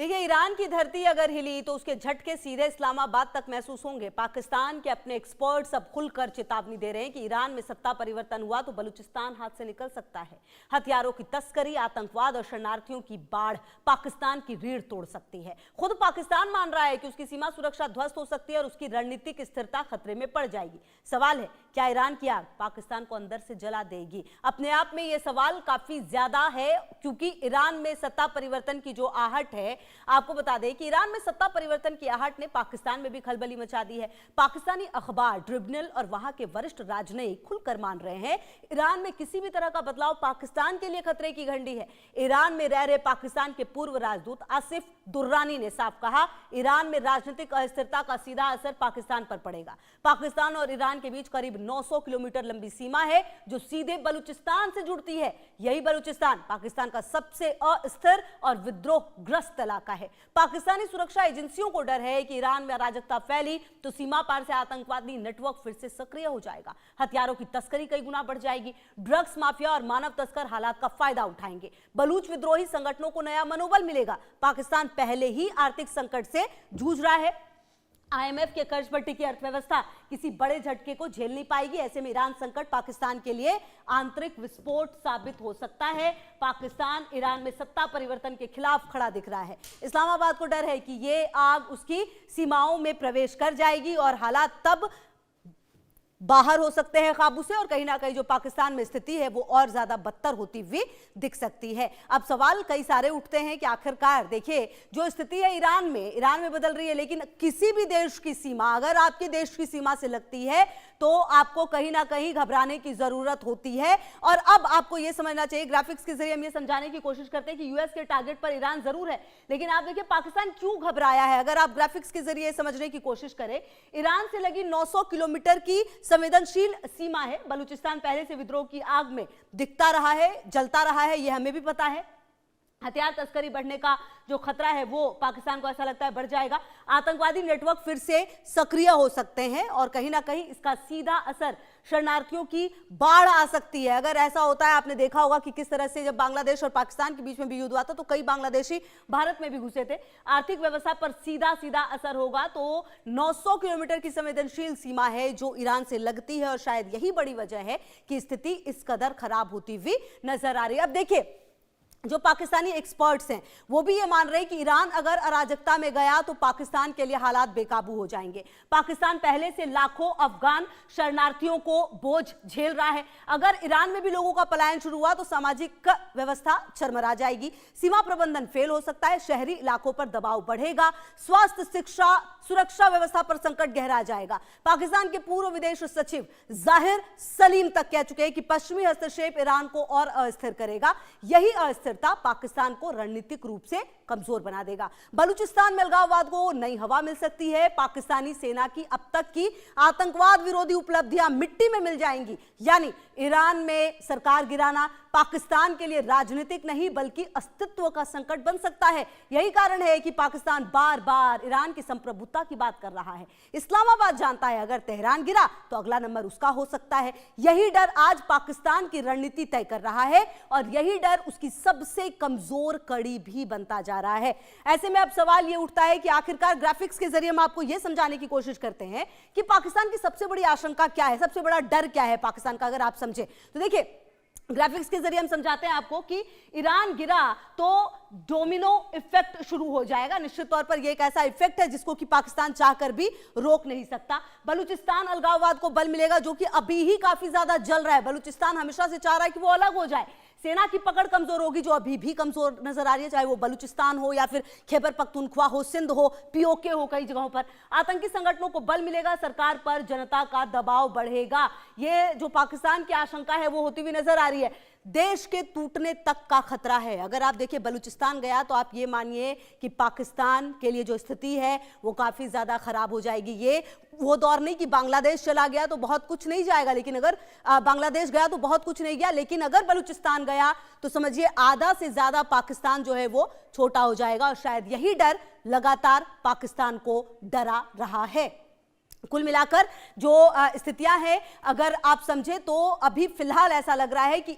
देखिए, ईरान की धरती अगर हिली तो उसके झटके सीधे इस्लामाबाद तक महसूस होंगे। पाकिस्तान के अपने एक्सपर्ट्स अब खुलकर चेतावनी दे रहे हैं कि ईरान में सत्ता परिवर्तन हुआ तो बलूचिस्तान हाथ से निकल सकता है। हथियारों की तस्करी, आतंकवाद और शरणार्थियों की बाढ़ पाकिस्तान की रीढ़ तोड़ सकती है। खुद पाकिस्तान मान रहा है कि उसकी सीमा सुरक्षा ध्वस्त हो सकती है और उसकी रणनीतिक स्थिरता खतरे में पड़ जाएगी। सवाल है, क्या ईरान की आग पाकिस्तान को अंदर से जला देगी? अपने आप में यह सवाल काफी ज्यादा है, क्योंकि ईरान में सत्ता परिवर्तन की जो आहट है, आपको बता दें कि ईरान में सत्ता परिवर्तन की आहट ने पाकिस्तान में भी खलबली मचा दी है। पाकिस्तानी अखबार, ट्रिब्यूनल और वहां के वरिष्ठ राजनयिक खुलकर मान रहे हैं ईरान में किसी भी तरह का बदलाव पाकिस्तान के लिए खतरे की घंटी है। ईरान में रह रहे पाकिस्तान के पूर्व राजदूत आसिफ दुर्रानी ने साफ कहा, ईरान में राजनीतिक अस्थिरता का सीधा असर पाकिस्तान पर पड़ेगा। पाकिस्तान और ईरान के बीच करीब 900 किलोमीटर लंबी सीमा है जो सीधे बलूचिस्तान से जुड़ती है। यही बलूचिस्तान पाकिस्तान का सबसे अस्थिर और विद्रोहग्रस्त इलाका है। पाकिस्तानी सुरक्षा एजेंसियों को डर है कि ईरान में अराजकता फैली तो सीमा पार से आतंकवादी नेटवर्क फिर से सक्रिय हो जाएगा। हथियारों की तस्करी कई गुना बढ़ जाएगी। ड्रग्स माफिया और मानव तस्कर हालात का फायदा उठाएंगे। बलूच विद्रोही संगठनों को नया मनोबल मिलेगा। पाकिस्तान पहले ही आर्थिक संकट से जूझ रहा है। आईएमएफ के कर्ज पर टिकी अर्थव्यवस्था किसी बड़े झटके को झेल नहीं पाएगी। ऐसे में ईरान संकट पाकिस्तान के लिए आंतरिक विस्फोट साबित हो सकता है। पाकिस्तान ईरान में सत्ता परिवर्तन के खिलाफ खड़ा दिख रहा है। इस्लामाबाद को डर है कि ये आग उसकी सीमाओं में प्रवेश कर जाएगी और हालात तब बाहर हो सकते हैं काबू से, और कहीं ना कहीं जो पाकिस्तान में स्थिति है वो और ज्यादा बदतर होती हुई दिख सकती है। अब सवाल कई सारे उठते हैं कि आखिरकार देखिए, जो स्थिति है ईरान में बदल रही है, लेकिन किसी भी देश की सीमा अगर आपके देश की सीमा से लगती है तो आपको कहीं ना कहीं घबराने की जरूरत होती है। और अब आपको यह समझना चाहिए, ग्राफिक्स के जरिए हम ये समझाने की कोशिश करते हैं कि यूएस के टारगेट पर ईरान जरूर है, लेकिन आप देखिए पाकिस्तान क्यों घबराया है। अगर आप ग्राफिक्स के जरिए समझने की कोशिश करें, ईरान से लगी 900 किलोमीटर की संवेदनशील सीमा है। बलूचिस्तान पहले से विद्रोह की आग में दिखता रहा है, जलता रहा है, यह हमें भी पता है। हथियार तस्करी बढ़ने का जो खतरा है वो पाकिस्तान को ऐसा लगता है बढ़ जाएगा। आतंकवादी नेटवर्क फिर से सक्रिय हो सकते हैं और कहीं ना कहीं इसका सीधा असर शरणार्थियों की बाढ़ आ सकती है। अगर ऐसा होता है, आपने देखा होगा कि किस तरह से जब बांग्लादेश और पाकिस्तान के बीच में भी युद्ध हुआ था तो कई बांग्लादेशी भारत में भी घुसे थे। आर्थिक व्यवस्था पर सीधा सीधा असर होगा। तो 900 किलोमीटर की संवेदनशील सीमा है जो ईरान से लगती है और शायद यही बड़ी वजह है कि स्थिति इस कदर खराब होती हुई नजर आ रही है। अब देखिए, जो पाकिस्तानी एक्सपर्ट्स हैं वो भी ये मान रहे हैं कि ईरान अगर अराजकता में गया तो पाकिस्तान के लिए हालात बेकाबू हो जाएंगे। पाकिस्तान पहले से लाखों अफगान शरणार्थियों को बोझ झेल रहा है। अगर ईरान में भी लोगों का पलायन शुरू हुआ तो सामाजिक व्यवस्था चरमरा जाएगी। सीमा प्रबंधन फेल हो सकता है। शहरी इलाकों पर दबाव बढ़ेगा। स्वास्थ्य, शिक्षा, सुरक्षा व्यवस्था पर संकट गहरा जाएगा। पाकिस्तान के पूर्व विदेश सचिव जाहिर सलीम तक कह चुके हैं कि पश्चिमी हस्तक्षेप ईरान को और अस्थिर करेगा। यही अस्थिरता पाकिस्तान को रणनीतिक रूप से कमजोर बना देगा। बलूचिस्तान में अलगाववाद को नई हवा मिल सकती है। पाकिस्तानी सेना की अब तक की आतंकवाद विरोधी उपलब्धियां मिट्टी में मिल जाएंगी। यानी ईरान में सरकार गिराना पाकिस्तान के लिए राजनीतिक नहीं बल्कि अस्तित्व का संकट बन सकता है। यही कारण है कि पाकिस्तान बार बार ईरान की संप्रभुता की बात कर रहा है। इस्लामाबाद जानता है अगर तेहरान गिरा तो अगला नंबर उसका हो सकता है। यही डर आज पाकिस्तान की रणनीति तय कर रहा है और यही डर उसकी सबसे कमजोर कड़ी भी बनता जा रहा है। ऐसे में अब सवाल यह उठता है कि आखिरकार ग्राफिक्स के जरिए हम आपको यह समझाने की कोशिश करते हैं कि पाकिस्तान की सबसे बड़ी आशंका क्या है, सबसे बड़ा डर क्या है पाकिस्तान का। अगर आप समझे तो देखिए, ग्राफिक्स के जरिए हम समझाते हैं आपको कि ईरान गिरा तो डोमिनो इफेक्ट शुरू हो जाएगा। निश्चित तौर पर यह एक ऐसा इफेक्ट है जिसको कि पाकिस्तान चाहकर भी रोक नहीं सकता। बलूचिस्तान अलगाववाद को बल मिलेगा जो कि अभी ही काफी ज्यादा जल रहा है। बलूचिस्तान हमेशा से चाह रहा है कि वो अलग हो जाए। सेना की पकड़ कमजोर होगी जो अभी भी कमजोर नजर आ रही है, चाहे वो बलूचिस्तान हो या फिर खैबर पख्तूनख्वा हो, सिंध हो, पीओके हो, कई जगहों पर आतंकी संगठनों को बल मिलेगा। सरकार पर जनता का दबाव बढ़ेगा। ये जो पाकिस्तान की आशंका है वो होती हुई नजर आ रही है। देश के टूटने तक का खतरा है। अगर आप देखिए बलूचिस्तान गया तो आप ये मानिए कि पाकिस्तान के लिए जो स्थिति है वो काफी ज्यादा खराब हो जाएगी। ये वो दौर नहीं कि बांग्लादेश चला गया तो बहुत कुछ नहीं जाएगा, लेकिन अगर बांग्लादेश गया तो बहुत कुछ नहीं गया, लेकिन अगर बलूचिस्तान गया तो समझिए आधा से ज्यादा पाकिस्तान जो है वो छोटा हो जाएगा। और शायद यही डर लगातार पाकिस्तान को डरा रहा है। कुल मिलाकर जो स्थितियां हैं अगर आप समझे तो अभी फिलहाल ऐसा लग रहा है कि